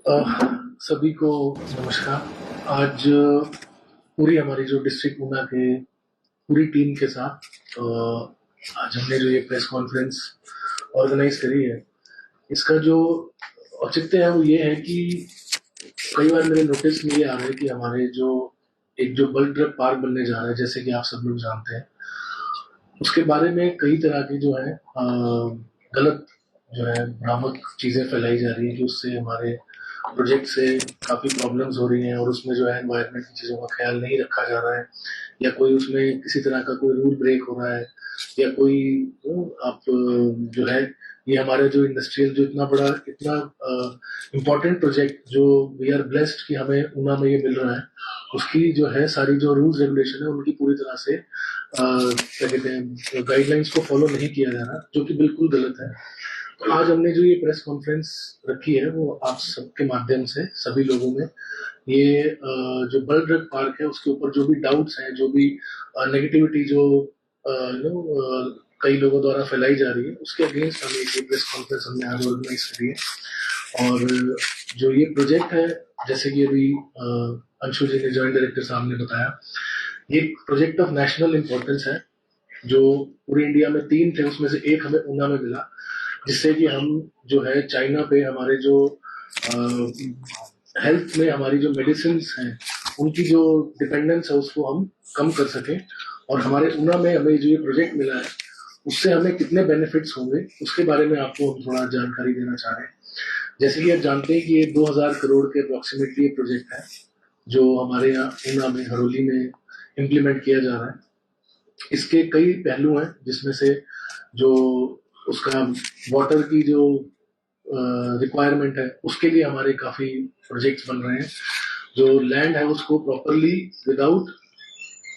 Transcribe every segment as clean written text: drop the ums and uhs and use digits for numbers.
सभी को नमस्कार। आज पूरी हमारी जो डिस्ट्रिक्ट ऊना के पूरी टीम के साथ आज हमने जो ये प्रेस कॉन्फ्रेंस ऑर्गेनाइज करी है, इसका जो औचित्य है वो ये है कि कई बार मेरे नोटिस में ये आ रहा है कि हमारे जो बल्क ड्रग पार्क बनने जा रहा है, जैसे कि आप सब लोग जानते हैं, उसके बारे में कई तरह की जो है गलत जो है भ्रामक चीजें फैलाई जा रही है कि उससे हमारे प्रोजेक्ट से काफी प्रॉब्लम्स हो रही हैं और उसमें जो है एनवायरनमेंट की चीजों का ख्याल नहीं रखा जा रहा है, या कोई उसमें किसी तरह का कोई रूल ब्रेक हो रहा है, या कोई आप जो है ये हमारे जो इंडस्ट्रियल जो इतना बड़ा इतना इम्पोर्टेंट प्रोजेक्ट जो वी आर ब्लेस्ड कि हमें ऊना में ये मिल रहा है, उसकी जो है सारी जो रूल्स रेगुलेशन है उनकी पूरी तरह से क्या कहते हैं गाइडलाइंस को फॉलो नहीं किया जा रहा, जो कि बिल्कुल गलत है। तो आज हमने जो ये प्रेस कॉन्फ्रेंस रखी है वो आप सबके माध्यम से सभी लोगों में ये जो बल्क ड्रग पार्क है उसके ऊपर जो भी डाउट्स हैं, जो भी नेगेटिविटी जो कई लोगों द्वारा फैलाई जा रही है, उसके अगेंस्ट हमें ये प्रेस कॉन्फ्रेंस हमने आज ऑर्गेनाइज करी है। और जो ये प्रोजेक्ट है, जैसे कि अभी अंशु जी ने जॉइंट डायरेक्टर साहब ने बताया, ये प्रोजेक्ट ऑफ नेशनल इम्पोर्टेंस है। जो पूरी इंडिया में 3 थे, उसमें से एक हमें ऊना में मिला, जिससे कि हम जो है चाइना पे हमारे जो हेल्थ में हमारी जो मेडिसिन हैं उनकी जो डिपेंडेंस है उसको हम कम कर सकें, और हमारे ऊना में हमें जो ये प्रोजेक्ट मिला है उससे हमें कितने बेनिफिट्स होंगे उसके बारे में आपको हम थोड़ा जानकारी देना चाह रहे हैं। जैसे कि आप जानते हैं कि ये 2000 करोड़ के अप्रोक्सीमेटली ये प्रोजेक्ट है जो हमारे यहाँ ऊना में हरोली में इम्प्लीमेंट किया जा रहा है। इसके कई पहलू हैं, जिसमें से जो उसका वाटर की जो रिक्वायरमेंट है उसके लिए हमारे काफी प्रोजेक्ट्स बन रहे हैं। जो लैंड है उसको प्रॉपरली विदाउट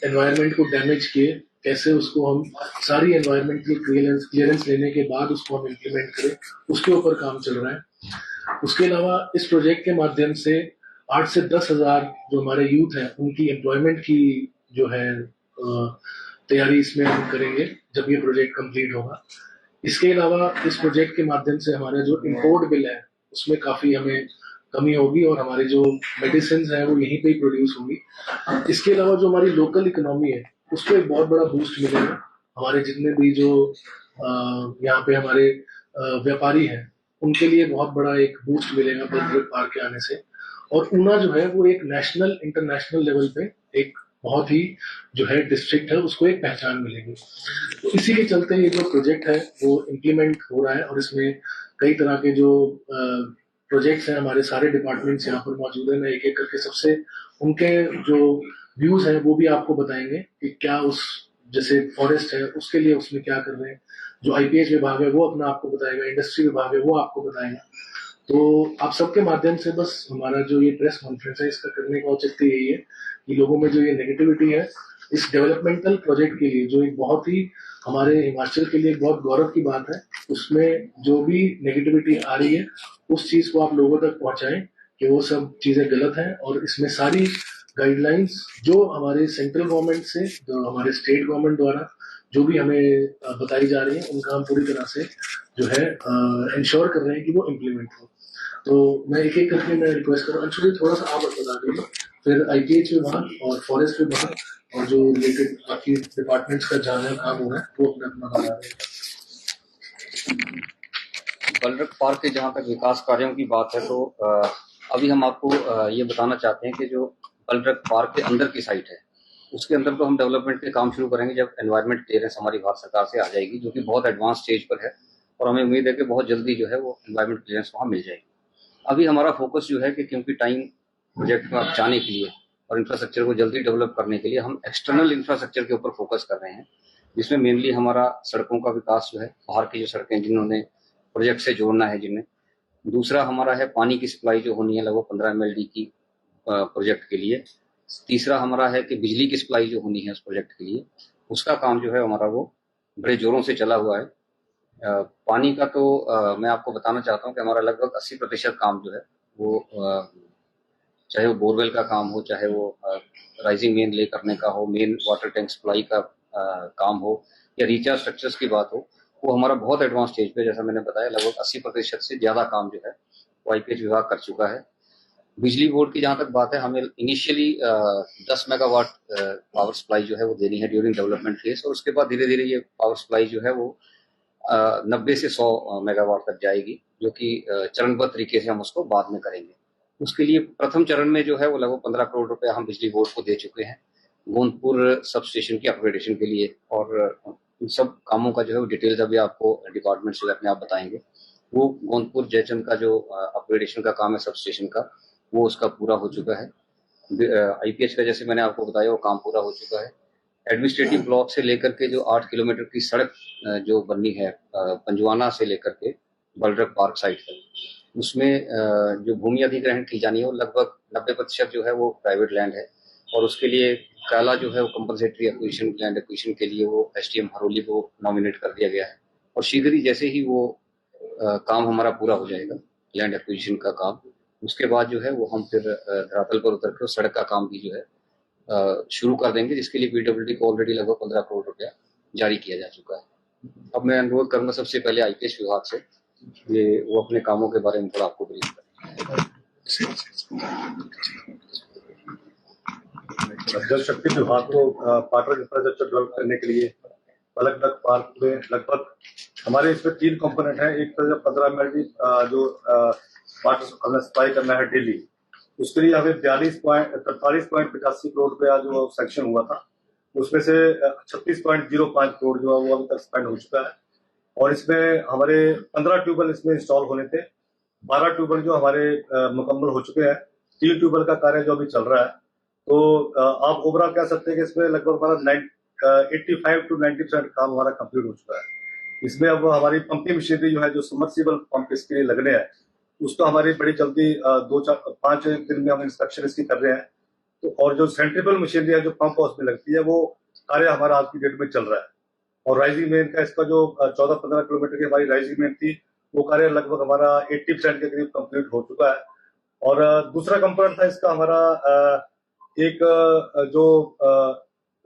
एनवायरनमेंट को डैमेज किए कैसे उसको हम सारी एनवायरमेंटल क्लियरेंस लेने के बाद उसको हम इम्प्लीमेंट करें, उसके ऊपर काम चल रहा है। उसके अलावा इस प्रोजेक्ट के माध्यम से 8 से 10,000 जो हमारे यूथ है उनकी एम्प्लॉयमेंट की जो है तैयारी इसमें हम करेंगे जब ये प्रोजेक्ट कंप्लीट होगा। इसके अलावा इस प्रोजेक्ट के माध्यम से हमारा जो इम्पोर्ट बिल है उसमें काफी हमें कमी होगी और हमारी जो मेडिसिन है वो यहीं पे ही प्रोड्यूस होंगी। इसके अलावा जो हमारी लोकल इकोनॉमी है उसको एक बहुत बड़ा बूस्ट मिलेगा। हमारे जितने भी जो यहाँ पे हमारे व्यापारी हैं उनके लिए बहुत बड़ा एक बूस्ट मिलेगा बल्क ड्रग पार्क के आने से। और ऊना जो है वो एक नेशनल इंटरनेशनल लेवल पे एक बहुत ही जो है डिस्ट्रिक्ट है, उसको एक पहचान मिलेगी। तो इसी के चलते ये जो प्रोजेक्ट है वो इम्प्लीमेंट हो रहा है और इसमें कई तरह के जो प्रोजेक्ट्स हैं, हमारे सारे डिपार्टमेंट्स यहाँ पर मौजूद है। मैं एक एक करके सबसे उनके जो व्यूज हैं वो भी आपको बताएंगे कि क्या उस जैसे फॉरेस्ट है उसके लिए उसमें क्या कर रहे हैं। जो आईपीएच विभाग है वो अपना आपको बताएगा, इंडस्ट्री विभाग है वो आपको बताएगा। तो आप सबके माध्यम से बस हमारा जो ये प्रेस कॉन्फ्रेंस है इसका करने का औचित्य यही है कि लोगों में जो ये नेगेटिविटी है इस डेवलपमेंटल प्रोजेक्ट के लिए, जो एक बहुत ही हमारे हिमाचल के लिए बहुत गौरव की बात है, उसमें जो भी नेगेटिविटी आ रही है उस चीज को आप लोगों तक पहुंचाएं कि वो सब चीजें गलत हैं। और इसमें सारी गाइडलाइंस जो हमारे सेंट्रल गवर्नमेंट से जो हमारे स्टेट गवर्नमेंट द्वारा जो भी हमें बताई जा रही है उनका हम पूरी तरह से जो है इंश्योर कर रहे हैं कि वो इम्प्लीमेंट हो। तो मैं एक एक करके मैं रिक्वेस्ट कर रहा हूँ, एक्चुअली थोड़ा सा आप बता दीजिए, फिर आईपीएच विभाग और फॉरेस्ट विभाग और जो रिलेटेड बाकी डिपार्टमेंट्स का जहाँ काम हो रहा है वो अपना अपना बता रहे हैं। बल्क ड्रग पार्क के जहाँ तक विकास कार्यों की बात है तो अभी हम आपको ये बताना चाहते हैं कि जो बल्क ड्रग पार्क के अंदर की साइट है उसके अंदर तो हम डेवलपमेंट के काम शुरू करेंगे जब एनवायरमेंट क्लियरेंस हमारी भारत सरकार से आ जाएगी, जो कि बहुत एडवांस स्टेज पर है और हमें उम्मीद है कि बहुत जल्दी जो है वो एनवायरमेंट क्लियरेंस वहाँ मिल जाएगी। अभी हमारा फोकस जो है कि क्योंकि टाइम प्रोजेक्ट में जाने के लिए और इंफ्रास्ट्रक्चर को जल्दी डेवलप करने के लिए हम एक्सटर्नल इंफ्रास्ट्रक्चर के ऊपर फोकस कर रहे हैं, जिसमें मेनली हमारा सड़कों का विकास जो है, बाहर की जो सड़कें जिन्होंने प्रोजेक्ट से जोड़ना है जिन्हें। दूसरा हमारा है पानी की सप्लाई जो होनी है लगभग 15 mld की प्रोजेक्ट के लिए। तीसरा हमारा है कि बिजली की सप्लाई जो होनी है उस प्रोजेक्ट के लिए, उसका काम जो है हमारा वो बड़े जोरों से चला हुआ है। पानी का तो मैं आपको बताना चाहता हूँ कि हमारा लगभग 80% काम जो है वो चाहे वो बोरवेल का काम हो, चाहे वो राइजिंग मेन ले करने का हो, मेन वाटर टैंक सप्लाई का काम हो, या रिचार्ज स्ट्रक्चर्स की बात हो, वो हमारा बहुत एडवांस स्टेज पे, जैसा मैंने बताया लगभग 80% से ज्यादा काम जो है वो आईपीएच विभाग कर चुका है। बिजली बोर्ड की जहां तक बात है, हमें इनिशियली 10 मेगावाट पावर सप्लाई जो है वो देनी है ड्यूरिंग डेवलपमेंट फेज, और उसके बाद धीरे धीरे ये पावर सप्लाई जो है वो 90 से 100 मेगावाट तक जाएगी, जो कि चरणबद्ध तरीके से हम उसको बाद में करेंगे। उसके लिए प्रथम चरण में जो है वो लगभग 15 करोड़ रुपया हम बिजली बोर्ड को दे चुके हैं गोंदपुर सब स्टेशन की अपग्रेडेशन के लिए, और इन सब कामों का जो है वो डिटेल्स अभी आपको डिपार्टमेंट से अपने आप बताएंगे। वो गोंदपुर जयचंद का जो अपग्रेडेशन का काम है सब स्टेशन का, वो उसका पूरा हो चुका है। आईपीएच का जैसे मैंने आपको बताया वो काम पूरा हो चुका है। एडमिनिस्ट्रेटिव ब्लॉक से लेकर के जो 8 किलोमीटर की सड़क जो बननी है पंजवाना से लेकर के बलरक पार्क साइड तक, उसमें जो भूमि अधिग्रहण की जानी है वो लगभग 90% जो है वो प्राइवेट लैंड है, और उसके लिए काला जो है वो कंपलसेटरी एक्विजिशन लैंड एक्विजिशन के लिए वो एसडीएम हरोली को नॉमिनेट कर दिया गया है, और शीघ्र ही जैसे ही वो काम हमारा पूरा हो जाएगा लैंड एक्विजिशन का काम, उसके बाद जो है वो हम फिर धरातल पर उतर कर सड़क का काम भी जो है शुरू कर देंगे, जिसके लिए पीडब्ल्यूडी को ऑलरेडी लगभग 15 करोड़ रुपया जारी किया जा चुका है। अब मैं अनुरोध करूंगा सबसे पहले आईपीएच विभाग से ये वो अपने कामों के बारे में थोड़ा आपको ब्रीफ करें। जल शक्ति विभाग को वाटर इंफ्रास्ट्रक्चर डेवलप करने के लिए अलग अलग पार्क में लगभग हमारे इसमें 3 कंपोनेंट हैं। एक तो 15 एमएलडी जो वाटर सप्लाई करना है डेली, उसके लिए हमें 43.85 करोड़ रुपया जो सैंक्शन हुआ था, उसमें से 36.05 करोड़ जो है वो अभी तक स्पेंड हो चुका है। और इसमें हमारे 15 ट्यूबवेल इसमें इंस्टॉल होने थे, 12 ट्यूबवेल जो हमारे मुकम्मल हो चुके हैं, 3 ट्यूबवेल का कार्य जो अभी चल रहा है। तो आप ओवरऑल कह सकते हैं कि इसमें लगभग हमारा 85 to 90% काम हमारा कंप्लीट हो चुका है। इसमें अब हमारी पंपिंग मशीनरी जो है, जो सबमर्सिबल पंप इसके लिए लगने हैं, उसको हमारी बड़ी जल्दी 2-4-5 दिन में हम इंस्पेक्शन इसकी कर रहे हैं। तो और जो सेंट्रिपल मशीनरी है जो पंप हाउस में लगती है, वो कार्य हमारा आज की डेट में चल रहा है। और राइजिंग मेन का इसका जो 14-15 किलोमीटर की हमारी राइजिंग मेन थी, वो कार्य लगभग हमारा 80% के करीब कंप्लीट हो चुका है। और दूसरा कंपोनेंट था इसका हमारा एक जो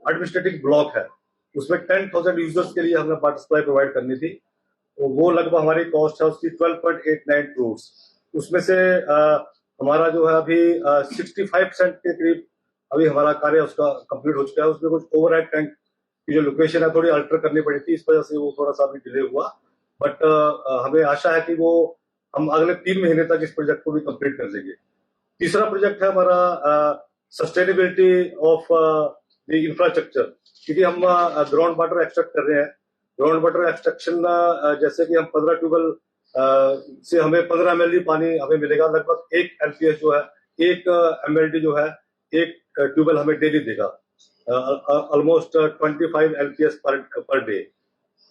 एडमिनिस्ट्रेटिव ब्लॉक है, उसमें 10,000 यूजर्स के लिए हमें वाटर सप्लाई प्रोवाइड करनी थी। तो वो लगभग हमारी कॉस्ट है उसकी 12.89 करोड़। उसमें से हमारा जो है अभी 65% के करीब अभी हमारा कार्य उसका कंप्लीट हो चुका है। उसमें कुछ ओवरहेड टैंक की जो लोकेशन है थोड़ी अल्टर करनी पड़ी थी, इस वजह से वो थोड़ा सा अभी डिले हुआ। बट हमें आशा है कि वो हम अगले 3 महीने तक इस प्रोजेक्ट को भी कंप्लीट कर देंगे। तीसरा प्रोजेक्ट है हमारा सस्टेनेबिलिटी ऑफ द इंफ्रास्ट्रक्चर, क्योंकि हम ग्राउंड वाटर एक्सट्रैक्ट कर रहे हैं। ग्राउंड वाटर एक्सट्रैक्शन जैसे कि हम 15 ट्यूबवेल से हमें 15 एमएलडी पानी हमें मिलेगा, लगभग 1 एलपीएस जो है, 1 एमएलडी जो है, 1 ट्यूबवेल हमें डेली देगा, ऑलमोस्ट 25 एलपीएस पर डे।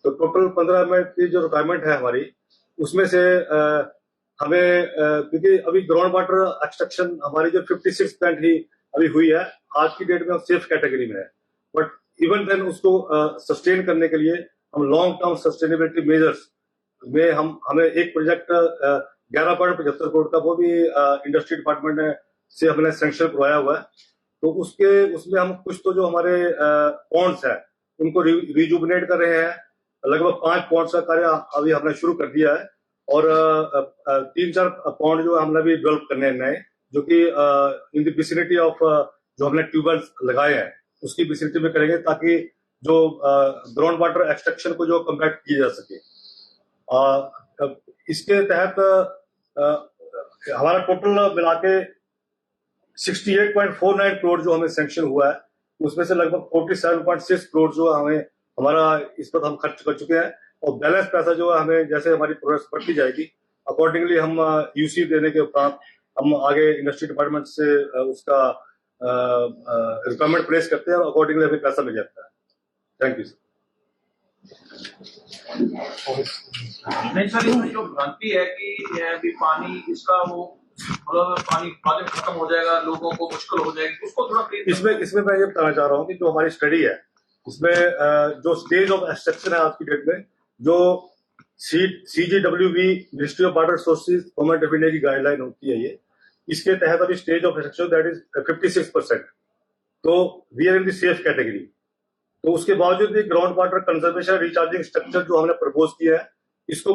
तो टोटल 15 एमएलडी की जो रिक्वायरमेंट है हमारी, उसमें से हमें क्योंकि अभी ग्राउंड वाटर एक्सट्रैक्शन हमारी जो 56% ही अभी हुई है, आज की डेट में हम सेफ कैटेगरी में है। बट इवन देन उसको सस्टेन करने के लिए हम लॉन्ग टर्म सस्टेनेबिलिटी मेजर्स में हमें एक प्रोजेक्ट 11.75 करोड़ का वो भी इंडस्ट्री डिपार्टमेंट ने से हमने सैंक्शन करवाया हुआ है। तो उसमें हम कुछ तो जो हमारे पॉन्ड्स है उनको रिजुविनेट कर रहे हैं। लगभग 5 पॉन्ड्स का कार्य अभी हमने शुरू कर दिया है, और 3-4 पॉन्ड जो हमने भी डेवलप करने हैं नए, जो कि इन द विसिनिटी ऑफ जो हमने ट्यूबवेल्स लगाए हैं उसकी विसिनिटी में करेंगे, ताकि जो ग्राउंड वाटर एक्सट्रैक्शन को जो कम्बैट किया जा सके। इसके तहत हमारा टोटल मिला के 68.49 करोड़ जो हमें सैंक्शन हुआ है, उसमें से लगभग 47.6 करोड़ जो हमें हमारा इस पर हम खर्च कर चुके हैं। और बैलेंस पैसा जो है हमें जैसे हमारी प्रोग्रेस बढ़ती जाएगी, अकॉर्डिंगली हम यूसी देने के उपरांत हम आगे इंडस्ट्री डिपार्टमेंट से उसका रिक्वायरमेंट प्लेस करते हैं, और अकॉर्डिंगली हमें पैसा मिल जाता है। Thank you sir. नहीं सर, इसमें जो भ्रांति है कि अभी पानी इसका वो मतलब पानी उत्पादन खत्म हो जाएगा, लोगों को मुश्किल हो जाएगी, उसको थोड़ा इसमें मैं ये बताना चाह रहा हूँ कि जो हमारी स्टडी है उसमें जो स्टेज ऑफ एक्सट्रैक्शन है आज की डेट में, जो CGWB ministry of water resources government of India की गाइडलाइन होती है, ये इसके तहत अभी stage of extraction that is 56%। तो we are in the safe category. तो उसके बावजूद भी ground water conservation recharging structure जो हमने प्रपोज किया है, इसको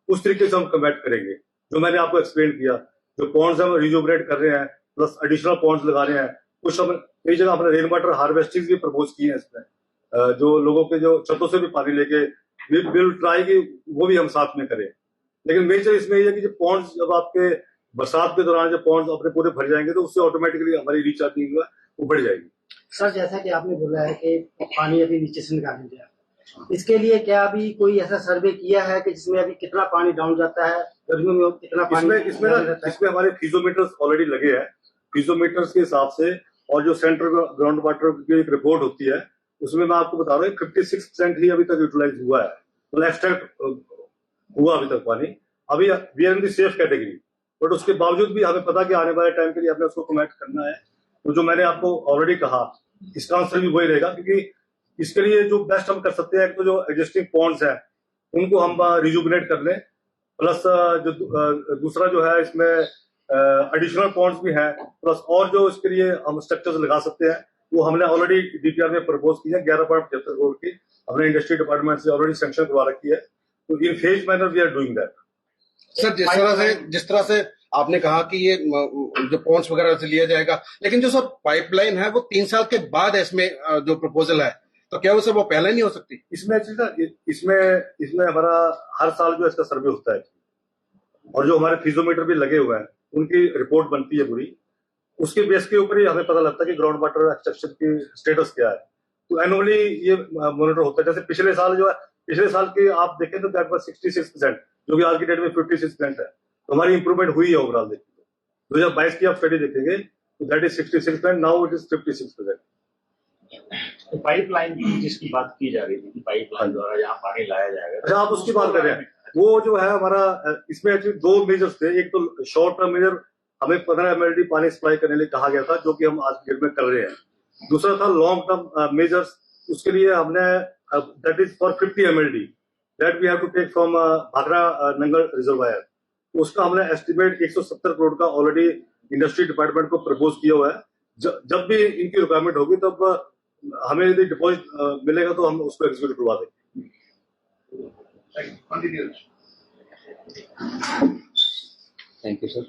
उस तरीके से हम कमेंट करेंगे जो मैंने आपको एक्सप्लेन किया। जो पॉन्ड्स हम रिजुवरेट कर रहे हैं, प्लस एडिशनल पॉन्ड्स लगा रहे हैं। कुछ हम कई जगह अपने रेन वाटर हार्वेस्टिंग भी प्रपोज किए हैं इसमें, जो लोगों के जो छतों से भी पानी लेके विल ट्राई की वो भी हम साथ में करें। लेकिन मेजर इसमें ये है कि जो पॉन्ड्स जब आपके बरसात के दौरान जो पॉन्ड्स अपने पूरे भर जाएंगे तो उससे ऑटोमेटिकली हमारी रिचार्जिंग वो बढ़ जाएगी। सर, जैसा कि आपने बोला है कि पानी अभी नीचे से निकाल दिया, इसके लिए क्या अभी कोई ऐसा सर्वे किया है कि जिसमें अभी कितना पानी डाउन जाता है, गर्मियों में कितना पानी इसमें हमारे फीजोमीटर्स ऑलरेडी लगे हैं। फीजोमीटर्स के हिसाब से और जो सेंट्रल ग्राउंड वाटर की एक रिपोर्ट होती है उसमें मैं आपको बता रहा हूँ 56% ही अभी तक यूटिलाइज हुआ है, मतलब एक्सट्रैक्ट हुआ अभी तक पानी। अभी we are in the safe category, but उसके बावजूद भी हमें पता कि आने वाले टाइम के लिए हमें उसको कमेक्ट करना है। तो जो मैंने आपको ऑलरेडी कहा इसका आंसर भी वही रहेगा, क्योंकि इसके लिए जो बेस्ट हम कर सकते हैं तो जो एग्जिस्टिंग पॉन्ड्स है उनको हम रिजुविनेट कर लें, प्लस जो दूसरा जो है इसमें एडिशनल पॉन्ड्स भी हैं, प्लस और जो इसके लिए हम स्ट्रक्चर्स लगा सकते हैं वो हमने ऑलरेडी डीपीआर में प्रपोज की है। 11.75 करोड़ की हमने इंडस्ट्री डिपार्टमेंट से ऑलरेडी सैंक्शन करवा रखी है। तो in phase manner we are doing that. Sir, जिस तरह से आपने कहा कि ये जो पॉन्ड्स वगैरह से लिया जाएगा, लेकिन जो सर पाइपलाइन है वो 3 साल के बाद है इसमें जो प्रपोजल है, तो क्या वो पहले नहीं हो सकती? इसमें हमारा हर साल जो इसका सर्वे होता है और जो हमारे फीजोमीटर भी लगे हुए हैं उनकी रिपोर्ट बनती है पूरी, उसके बेस के ऊपर ही हमें पता लगता है कि ग्राउंड वाटर एक्सट्रैक्शन की स्टेटस क्या है। तो एनुअली ये मॉनिटर होता है। जैसे पिछले साल के आप देखें तो दैट वाज 66%, जो कि आज की डेट में 56% है। तो हमारी इंप्रूवमेंट हुई है ओवरऑल। देखिए 2022 की आप स्टडी देखेंगे तो that is 66%, now it is 56%। तो पाइपलाइन की जिसकी बात की जा रही थी कि पाइपलाइन द्वारा यहाँ पानी लाया जाएगा, अच्छा आप उसकी बात कर रहे हैं। वो जो है हमारा इसमें एक्चुअली 2 मेजर्स थे। एक तो शॉर्ट टर्म मेजर हमें 15 mld पानी सप्लाई करने के लिए कहा गया था, जो कि हम आज की डेट में कर रहे हैं। दूसरा था लॉन्ग टर्म मेजर्स, उसके लिए हमने that is for 50 mld that we have to take from Bhakra Nangal reservoir. तो उसका हमने एस्टिमेट 170 करोड़ का ऑलरेडी इंडस्ट्री डिपार्टमेंट को प्रपोज किया हुआ है। जब भी इनकी रिक्वायरमेंट होगी तब हमें यदि डिपॉजिट मिलेगा तो हम उसको एग्जीक्यूट करवा देंगे। Thank you sir.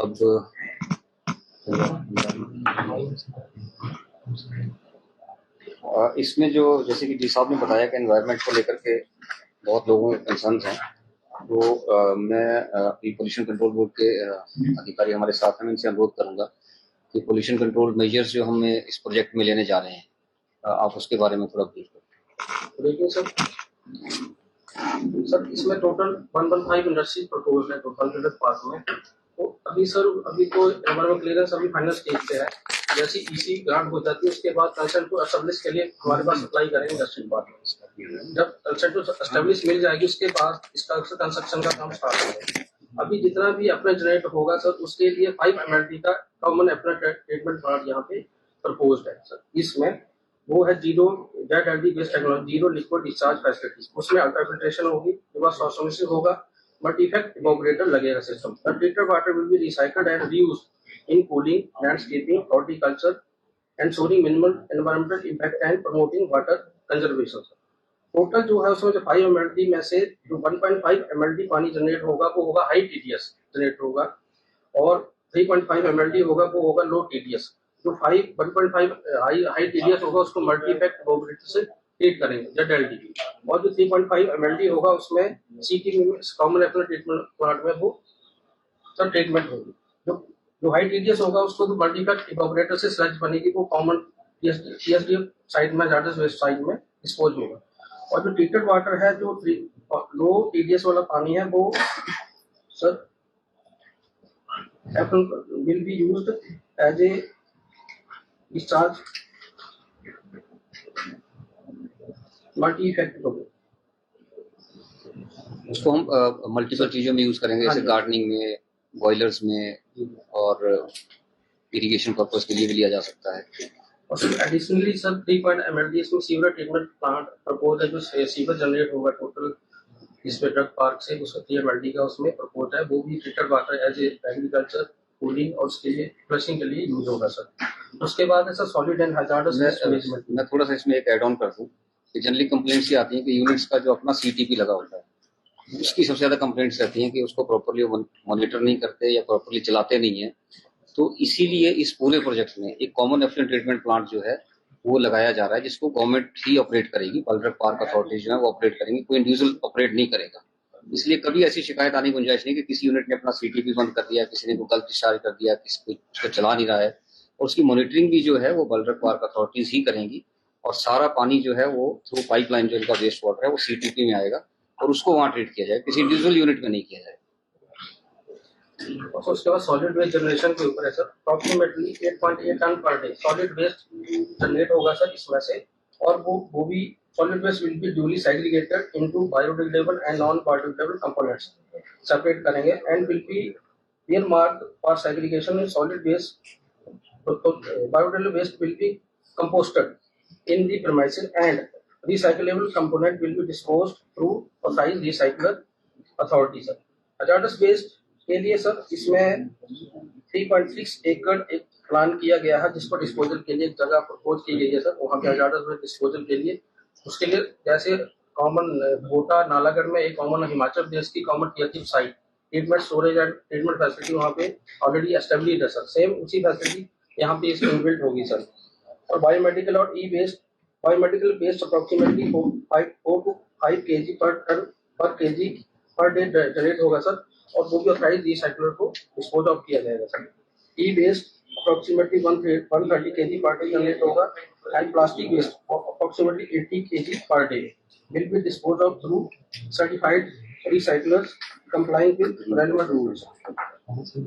अब इसमें जो जैसे कि जी साहब ने बताया कि एनवायरनमेंट को लेकर के बहुत लोगों के कंसर्न्स हैं, तो मैं पोल्यूशन कंट्रोल बोर्ड के अधिकारी हमारे साथ हैं, मैं इनसे अनुरोध करूंगा कि पोल्यूशन कंट्रोल मेजर्स जो हम इस प्रोजेक्ट में लेने जा रहे हैं, आप उसके बारे में थोड़ा ब्रीफ करें। देखिए सर, इसमें टोटल 115 इंडस्ट्रीज प्रपोज है टोटल पार्क में। तो अभी तो एनवायरमेंट क्लियरेंस अभी फाइनल स्टेज पे है। जैसे ईसी ग्रांट हो जाती है उसके बाद कंसेंट को एस्टेब्लिश के लिए हमारे पास अप्लाई करेंगे इंडस्ट्री डिपार्टमेंट। जब कंसेंट को एस्टेब्लिश मिल जाएगी उसके बाद इसका कंस्ट्रक्शन का काम स्टार्ट होगा। अभी जितना भी अपना जनरेट होगा सर, उसके लिए 5 MLD का कॉमन एफलुएंट ट्रीटमेंट प्लांट यहाँ पे प्रपोज्ड है सर। इसमें वो है zero dead LD based technology, zero liquid discharge facilities. उसमें अल्ट्राफिल्ट्रेशन होगी, ऑस्मोसिस होगा, बट इफेक्ट इवोपरेटर लगेगा system. The treated water will be recycled and reused in cooling, landscaping, horticulture and showing minimal environmental impact and promoting water conservation. Total जो है उसमें जो 5 MLD में से जो 1.5 MLD पानी जनरेट होगा वो होगा हाई TDS जनरेट होगा, और 3.5 MLD होगा वो होगा लो TDS। जो 1.5 हाई TDS होगा उसको मल्टी इफेक्ट इवोपरेटर से ट्रीट करेंगे ZLD, और जो 3.5 MLD होगा उसमें CTP में कॉमन एफलुएंट ट्रीटमेंट प्लांट में वो सब ट्रीटमेंट होगी। जो हाई TDS होगा उसको तो मल्टी इफेक्ट इवोपरेटर से स्लज बनेगी, वो कॉमन TSD साइड में जाडस वेस्ट साइड में डिस्पोज होगा। और जो ट्रीटेड वाटर है, जो लो TDS वाला पानी है, वो sir will be used as a discharge multi effect होगा। उसको हम मल्टीपल चीजों में यूज करेंगे, जैसे गार्डनिंग में, बॉयलर्स में, और इरिगेशन पर्पस के लिए भी लिया जा सकता है। और सर एडिशनली सर 3 MLD इसमें सीवर ट्रीटमेंट प्लांट प्रपोज है, जो सीवर जनरेट होगा टोटल इस पे ड्रग पार्क से, उसका 3 MLD का उसमें प्रपोज है। वो भी treated water as a agriculture, cooling और उसके लिए फ्लशिंग के लिए यूज होगा सर। उसके बाद है sir solid and hazardous waste management. मैं थोड़ा सा इसमें एक एड ऑन कर दूं कि जनरली कंप्लेंट्स ये आती हैं कि यूनिट्स का जो अपना CTP लगा होता है उसकी सबसे ज्यादा कंप्लेंट्स रहती हैं कि उसको प्रॉपरली मॉनिटर नहीं करते या प्रॉपरली चलाते नहीं है। तो इसीलिए इस पूरे प्रोजेक्ट में एक कॉमन एफ्लुएंट ट्रीटमेंट प्लांट जो है वो लगाया जा रहा है, जिसको गवर्नमेंट ही ऑपरेट करेगी, बलरक पार्क अथॉरिटी जो है वो ऑपरेट करेंगी, कोई इंडिविजुअल ऑपरेट नहीं करेगा। इसलिए कभी ऐसी शिकायत आने की गुंजाइश नहीं कि किसी यूनिट ने अपना सीटीपी बंद कर दिया, किसी ने गलत डिस्चार्ज कर दिया, किसी को उसको चला नहीं रहा है। और उसकी मॉनिटरिंग भी जो है वो बलरक पार्क अथॉरिटीज ही करेंगी, और सारा पानी जो है वो थ्रू पाइपलाइन जो इनका वेस्ट वाटर है वो सीटीपी में आएगा और उसको वहां ट्रीट किया जाएगा, किसी इंडिविजुअल यूनिट में नहीं किया जाएगा। और उसके बाद सॉलिड वेस्ट जनरेशन के ऊपर है sir, approximately 8.8 ton per day solid waste generate होगा सर इसमें से। और वो भी solid waste will be duly segregated into biodegradable and non biodegradable components, separate करेंगे and will be earmarked for segregation in solid waste. Biodegradable waste will be composted in the premises and recyclable component will be disposed through authorized recycler authority sir. hazardous waste के लिए sir इसमें 3.6 एकड़ एक plan किया गया है, जिसको disposal के लिए जगह प्रपोज की गई है सर, वहाँ पे hazardous waste डिस्पोजल के लिए। उसके लिए जैसे कॉमन कोटा नालागढ़ में एक कॉमन हिमाचल प्रदेश की common THP site treatment storage and treatment facility वहाँ पे ऑलरेडी एस्टेब्लिश है सर, सेम उसी फैसिलिटी यहाँ पे इसमें इनबिल्ट होगी सर। और बायोमेडिकल और e waste, biomedical waste approximately 4 to 5 kg per KG per day generate होगा सर, और वो भी ऑथराइज रिसाइकलर को डिस्पोज ऑफ किया जाएगा sir. E waste approximately 130 kg per day generate होगा and plastic waste approximately 80 kg per day will be dispose of through certified recyclers complying with relevant rules.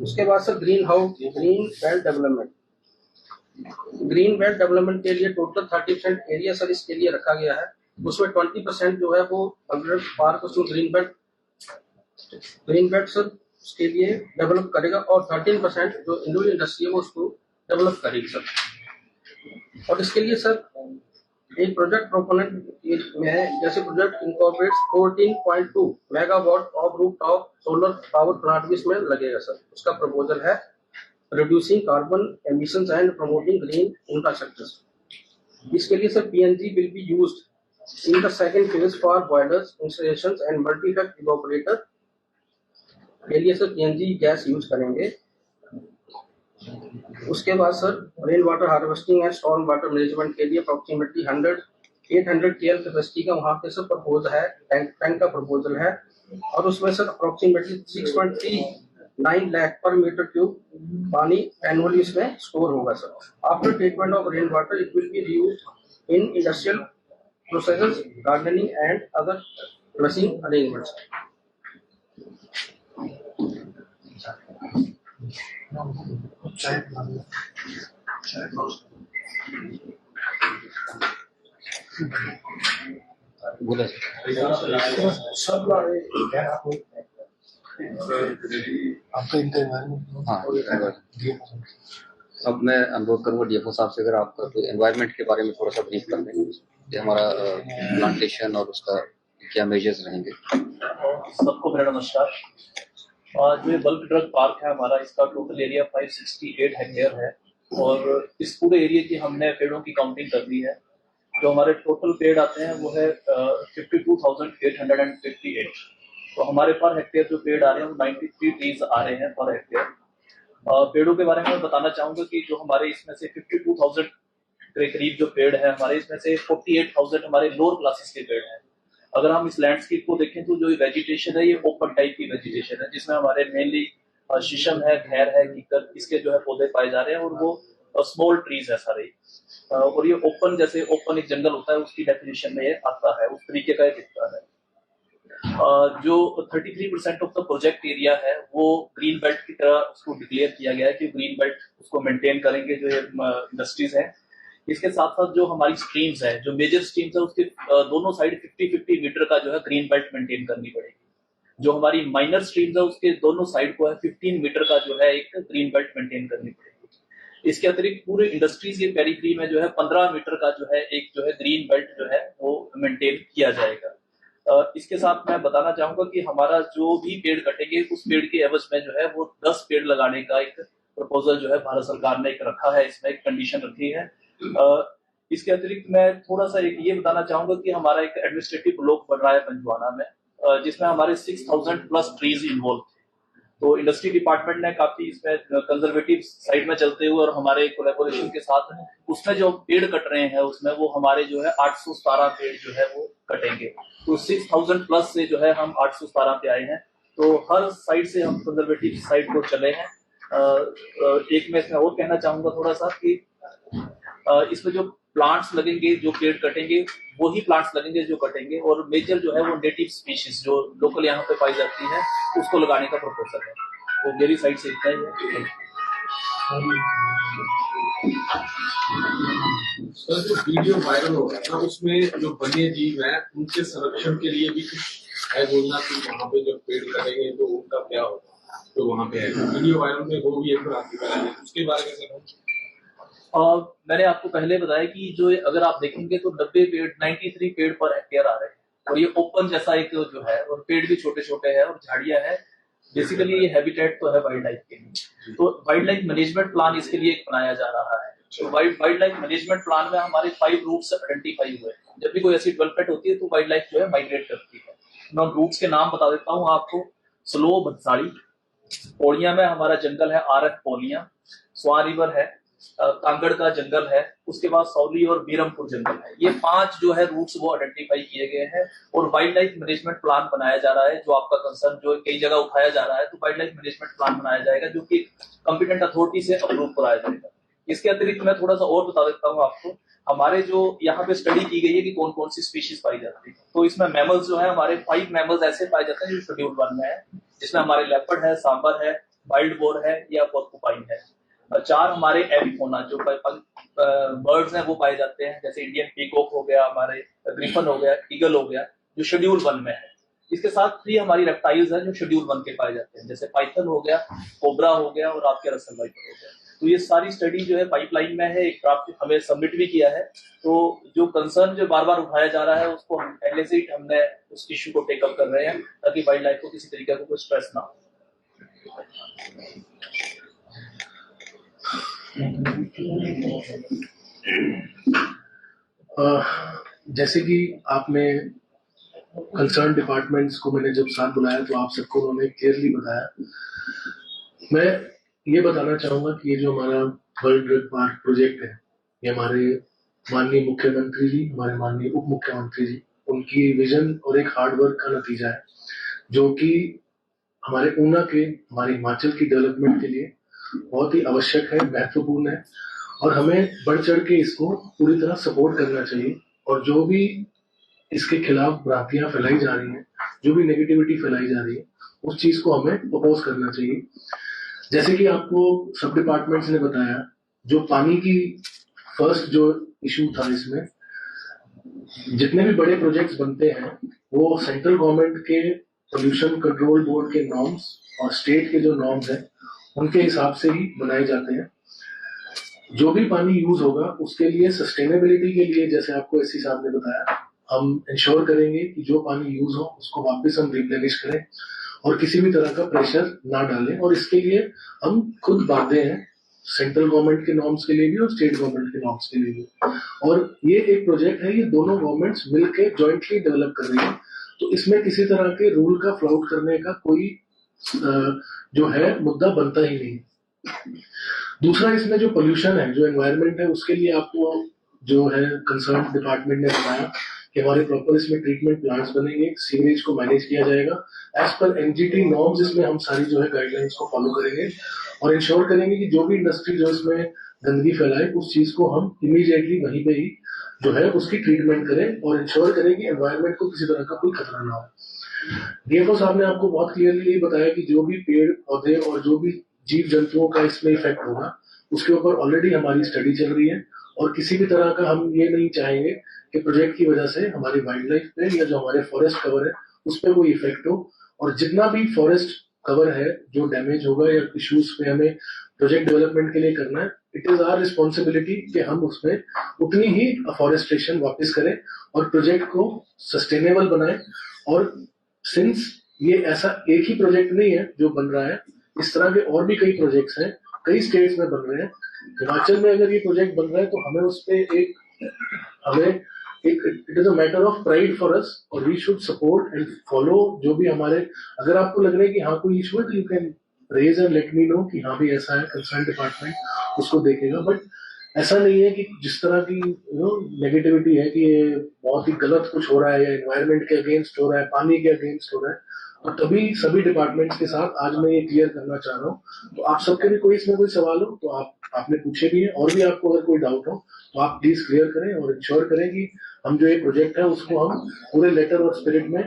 उसके बाद sir green belt development, green belt development के लिए total 30% area sir इसके लिए रखा गया है। उसमें 20% जो है वो बलरक पार्क उसको ग्रीन बेल्ट सर उसके लिए डेवलप करेगा, और 13% जो इंडस्ट्री इंडस्ट्री है वो उसको डेवलप करेगी सर। और इसके लिए सर एक प्रोजेक्ट प्रोपोनेंट में है, जैसे project incorporates 14.2 megawatt of rooftop solar power plant भी इसमें लगेगा सर। उसका प्रपोजल है reducing carbon emissions and promoting green infrastructure. इसके लिए sir PNG will be used in the second phase for boilers, installations and multi-effect evaporator के लिए sir PNG gas use करेंगे। उसके बाद sir rain water harvesting and storm water management के लिए approximately 800 KL capacity का वहाँ पे सर प्रपोज है, टैंक का प्रपोजल है, और उसमें सर अप्रोक्सीमेटली 6.39 लाख पर मीटर क्यूब पानी एनुअली इसमें स्टोर होगा sir. After treatment of rain water it will be reused in industrial processes, gardening and other flushing arrangements. बोला आपका इंटरव्यू। हाँ, अब मैं अनुरोध करूंगा डीएफओ साहब से, अगर आप एनवायरनमेंट के बारे में थोड़ा सा ब्रीफ कर दें कि हमारा प्लांटेशन और उसका क्या मेजर्स रहेंगे। सबको मेरा नमस्कार। जो ये बल्क ड्रग पार्क है हमारा, इसका टोटल एरिया 568 हेक्टेयर है, और इस पूरे एरिया की हमने पेड़ों की काउंटिंग कर ली है। जो हमारे टोटल पेड़ आते हैं वो है 52,858। तो हमारे पर हेक्टेयर जो पेड़ आ रहे हैं वो 93 ट्रीज आ रहे हैं पर हेक्टेयर। पेड़ों के बारे में मैं बताना चाहूंगा कि जो हमारे इसमें से 52,000 के करीब जो पेड़ है हमारे, इसमें से 48,000 हमारे लोअर क्लासेस के पेड़ हैं। अगर हम इस लैंडस्केप को देखें तो जो वेजिटेशन है ये ओपन टाइप की वेजिटेशन है, जिसमें हमारे मेनली शीशम है, खैर है, कीकर, इसके जो है पौधे पाए जा रहे हैं, और वो स्मॉल ट्रीज है सारे। और ये ओपन, जैसे ओपन एक जंगल होता है उसकी डेफिनेशन में ये आता है, उस तरीके का एक हिस्सा है। जो 33% ऑफ द प्रोजेक्ट एरिया है वो ग्रीन बेल्ट की तरह उसको डिक्लेयर किया गया है कि ग्रीन बेल्ट उसको मेंटेन करेंगे जो ये इंडस्ट्रीज हैं। इसके साथ साथ जो हमारी स्ट्रीम्स है, जो मेजर स्ट्रीम्स है, उसके दोनों साइड 50-50 मीटर का जो है ग्रीन बेल्ट मेंटेन करनी पड़ेगी। जो हमारी माइनर स्ट्रीम्स है उसके दोनों साइड को है 15 मीटर का जो है एक ग्रीन बेल्ट मेंटेन करनी पड़ेगी। इसके अतिरिक्त पूरे इंडस्ट्रीज के पेरिफेरी में जो है 15 मीटर का जो है एक जो है ग्रीन बेल्ट जो है वो मेंटेन किया जाएगा। इसके साथ मैं बताना चाहूंगा कि हमारा जो भी पेड़ कटेंगे उस पेड़ के एवज में जो है वो 10 पेड़ लगाने का एक प्रपोजल जो है भारत सरकार ने एक रखा है, इसमें एक कंडीशन रखी है। इसके अतिरिक्त मैं थोड़ा सा एक ये बताना चाहूंगा कि हमारा एक एडमिनिस्ट्रेटिव ब्लॉक बन रहा है पंजवाना में, जिसमें हमारे 6000 प्लस ट्रीज इन्वॉल्व थे। तो इंडस्ट्री डिपार्टमेंट ने काफी इसमें कंजर्वेटिव साइड में चलते हुए और हमारे कोलैबोरेशन के साथ उसमें जो पेड़ कट रहे हैं उसमें वो हमारे जो है 817 पेड़ जो है वो कटेंगे। तो 6000 प्लस से जो है हम 817 पे आए हैं। तो हर साइड से हम कंजर्वेटिव साइड को चले हैं। एक मैं इसमें और कहना चाहूंगा थोड़ा सा कि इसमें जो प्लांट्स लगेंगे, जो पेड़ कटेंगे वो ही प्लांट्स लगेंगे जो कटेंगे, और मेजर जो है वो नेटिव स्पीशीज जो लोकल यहाँ पे पाई जाती है उसको लगाने का प्रपोजल है। तो मेरी साइड से इतना ही है। सर, जो वीडियो वायरल हो रहा है ना, उसमें जो वन्य जीव है उनके संरक्षण के लिए भी कुछ है योजना कि वहाँ पे जब पेड़ कटेंगे तो उनका क्या होगा, तो वहाँ पे है वीडियो वायरल में वो भी एक क्रांति है, उसके बारे में सर मैंने आपको पहले बताया कि जो अगर आप देखेंगे तो 93 पेड़ पर हेक्टेयर आ रहे हैं, और ये ओपन जैसा एक जो है, और पेड़ भी छोटे छोटे हैं और झाड़ियां हैं। बेसिकली ये हैबिटेट तो है वाइल्ड लाइफ के लिए। तो वाइल्ड लाइफ मैनेजमेंट प्लान इसके लिए बनाया जा रहा है। तो वाइल्ड लाइफ मैनेजमेंट प्लान में हमारे 5 रूट्स आइडेंटिफाई हुए हैं। जब भी कोई ऐसी डेवलपमेंट होती है तो वाइल्ड लाइफ जो है माइग्रेट करती है। मैं उन रूट्स के नाम बता देता हूँ आपको। स्लो भदसाड़ी, पौड़िया में हमारा जंगल है RF पौलिया, स्वां रिवर है, कांगड़ का जंगल है, उसके बाद सौली और बीरमपुर जंगल है। ये 5 जो है रूट्स वो आइडेंटिफाई किए गए हैं और वाइल्ड लाइफ मैनेजमेंट प्लान बनाया जा रहा है। जो आपका कंसर्न जो कई जगह उठाया जा रहा है, तो वाइल्ड लाइफ मैनेजमेंट प्लान बनाया जाएगा जो कि कॉम्पिटेंट अथॉरिटी से अप्रूव कराया जाएगा। इसके अतिरिक्त मैं थोड़ा सा और बता देता हूँ आपको। हमारे जो यहाँ पे स्टडी की गई है कि कौन कौन सी स्पीशीज पाई जाती है, तो इसमें मैमल्स जो है हमारे 5 मैमल्स ऐसे पाए जाते हैं जो शेड्यूल 1 में है, जिसमें हमारे लेपर्ड है, सांबर है, वाइल्ड बोर है या पोर्कुपाइन है। 4 हमारे एविफोना जो बर्ड्स हैं वो पाए जाते हैं, जैसे इंडियन पीकॉक हो गया, हमारे ग्रिफन हो गया, ईगल हो गया, जो शेड्यूल 1 में है। इसके साथ 3 हमारी रेप्टाइल्स हैं जो शेड्यूल 1 के पाए जाते हैं, जैसे पाइथन हो गया, कोबरा हो गया और आपके रसल वाइपर हो गया। तो ये सारी स्टडी जो है पाइपलाइन में है, एक ड्राफ्ट हमें सबमिट भी किया है। तो जो कंसर्न जो बार बार उठाया जा रहा है उसको हम पहले से ही हमने उस इश्यू को टेकअप कर रहे हैं, ताकि वाइल्ड लाइफ को किसी तरीके का कोई स्ट्रेस ना हो। जैसे कि आपने कंसर्न डिपार्टमेंट्स को मैंने जब साथ बुलाया तो आप सबको उन्होंने क्लियरली बताया। मैं ये बताना चाहूंगा कि ये जो हमारा वर्ल्ड ड्रग पार्क प्रोजेक्ट है, ये हमारे माननीय मुख्यमंत्री जी, हमारे माननीय उप मुख्यमंत्री जी, उनकी विजन और एक हार्ड वर्क का नतीजा है, जो कि हमारे ऊना के, हमारे हिमाचल की डेवलपमेंट के लिए बहुत ही आवश्यक है, महत्वपूर्ण है, और हमें बढ़ चढ़ के इसको पूरी तरह सपोर्ट करना चाहिए। और जो भी इसके खिलाफ भ्रांतियां फैलाई जा रही हैं, जो भी नेगेटिविटी फैलाई जा रही है, उस चीज को हमें अपोज करना चाहिए। जैसे कि आपको सब डिपार्टमेंट्स ने बताया, जो पानी की फर्स्ट जो इशू था, इसमें जितने भी बड़े प्रोजेक्ट्स बनते हैं वो सेंट्रल गवर्नमेंट के पोल्यूशन कंट्रोल बोर्ड के नॉर्म्स और स्टेट के जो नॉर्म्स हैं उनके हिसाब से ही बनाए जाते हैं। जो भी पानी यूज होगा उसके लिए सस्टेनेबिलिटी के लिए, जैसे आपको एससी साहब ने बताया, हम इंश्योर करेंगे कि जो पानी यूज हो उसको वापस हम रिप्लेनिश करें और किसी भी तरह का प्रेशर ना डालें। और इसके लिए हम खुद बांधे हैं, सेंट्रल गवर्नमेंट के नॉर्म्स के लिए भी और स्टेट गवर्नमेंट के नॉर्म्स के लिए भी। और ये एक प्रोजेक्ट है, ये दोनों गवर्नमेंट्स मिलकर जॉइंटली डेवलप कर रही है, तो इसमें किसी तरह के रूल का फ्लाउट करने का कोई जो है मुद्दा बनता ही नहीं। दूसरा, इसमें जो पोल्यूशन है, जो एनवायरनमेंट है, उसके लिए आपको जो है कंसर्न डिपार्टमेंट ने बताया कि हमारे प्रॉपर इसमें ट्रीटमेंट प्लांट्स बनेंगे, सीवरेज को मैनेज किया जाएगा एज पर एनजीटी नॉर्म्स। इसमें हम सारी जो है गाइडलाइंस को फॉलो करेंगे और इंश्योर करेंगे कि जो भी इंडस्ट्री जो इसमें गंदगी फैलाए उस चीज को हम इमीडिएटली वहीं पे ही जो है उसकी ट्रीटमेंट करें और इंश्योर करें कि एनवायरनमेंट को किसी तरह का कोई खतरा ना हो। डीएफओ साहब ने आपको बहुत क्लियरली ये बताया कि जो भी पेड़ पौधे और जो भी जीव जंतुओं का इसमें इफेक्ट होगा उसके ऊपर ऑलरेडी हमारी स्टडी चल रही है और किसी भी तरह का हम ये नहीं चाहेंगे कि प्रोजेक्ट की वजह से हमारी वाइल्ड लाइफ पे या जो हमारे फॉरेस्ट कवर है उस पर कोई इफेक्ट हो। और जितना भी फॉरेस्ट कवर है जो डैमेज होगा या इश्यूज पे हमें प्रोजेक्ट डेवलपमेंट के लिए करना है, इट इज आवर रिस्पॉन्सिबिलिटी कि हम उसमें उतनी ही अफॉरेस्टेशन वापस करें और प्रोजेक्ट को सस्टेनेबल बनाएं। और सिंस ये ऐसा एक ही प्रोजेक्ट नहीं है जो बन रहा है, इस तरह के और भी कई प्रोजेक्ट्स हैं, कई स्टेट्स में बन रहे हैं। हिमाचल में अगर ये प्रोजेक्ट बन रहा है तो हमें उस पर हमें it is a matter of pride for us और we should support and follow जो भी हमारे, अगर आपको लग रहा है कि हाँ कोई इशू है तो you can raise and let me know कि हाँ भी ऐसा है, कंसर्न डिपार्टमेंट उसको देखेगा। बट ऐसा नहीं है कि जिस तरह की नेगेटिविटी है कि ये बहुत ही गलत कुछ हो रहा है या एनवायरनमेंट के अगेंस्ट हो रहा है, पानी के अगेंस्ट हो रहा है, और तभी सभी डिपार्टमेंट्स के साथ आज मैं ये क्लियर करना चाह रहा हूँ। तो आप सबके भी कोई इसमें कोई सवाल हो तो आपने पूछे भी है, और भी आपको अगर कोई डाउट हो तो आप प्लीज क्लियर करें और इंश्योर करें कि हम जो ये प्रोजेक्ट है उसको हम पूरे लेटर और स्पिरिट में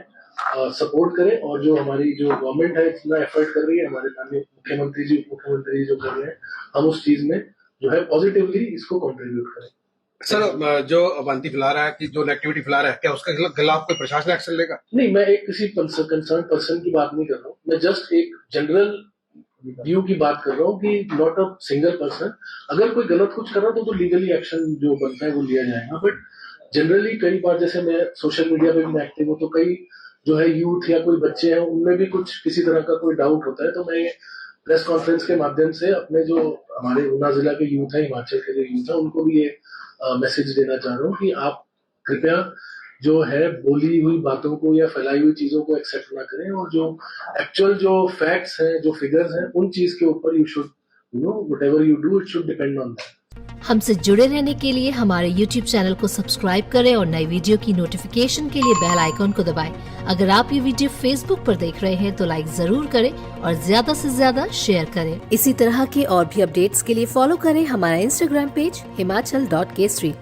सपोर्ट करें, और जो हमारी जो गवर्नमेंट है इतना एफर्ट कर रही है, हमारे माननीय मुख्यमंत्री जी उप मुख्यमंत्री जी जो कर रहे हैं, हम उस चीज में जो है पॉजिटिवली इसको कंट्रीब्यूट करें। सर जो अवंती फैला रहा है कि जो नेगेटिविटी फैला रहा है, क्या उसके खिलाफ कोई प्रशासन एक्शन लेगा? नहीं, मैं एक किसी कंसर्न पर्सन की बात नहीं कर रहा हूँ, मैं जस्ट एक जनरल व्यू की बात कर रहा हूँ कि नॉट अ सिंगल पर्सन। अगर कोई गलत कुछ कर रहा है तो लीगली एक्शन जो बनता है वो लिया जाएगा। बट जनरली कई बार जैसे मैं सोशल मीडिया पे भी एक्टिव हूँ तो कई जो है यूथ या कोई बच्चे हैं उनमें भी कुछ किसी तरह का कोई डाउट होता है, तो मैं प्रेस कॉन्फ्रेंस के माध्यम से अपने जो हमारे ऊना जिला के यूथ है, हिमाचल के जो यूथ है, उनको भी ये मैसेज देना चाह रहा हूँ कि आप कृपया जो है बोली हुई बातों को या फैलाई हुई चीजों को एक्सेप्ट ना करें, और जो एक्चुअल जो फैक्ट्स हैं, जो फिगर्स हैं, उन चीज के ऊपर you should whatever you do it should depend on that. हमसे जुड़े रहने के लिए हमारे YouTube चैनल को सब्सक्राइब करें और नई वीडियो की नोटिफिकेशन के लिए बेल आइकॉन को दबाएं। अगर आप ये वीडियो Facebook पर देख रहे हैं तो लाइक जरूर करें और ज्यादा से ज्यादा शेयर करें। इसी तरह के और भी अपडेट्स के लिए फॉलो करें हमारा Instagram पेज himachal.k3।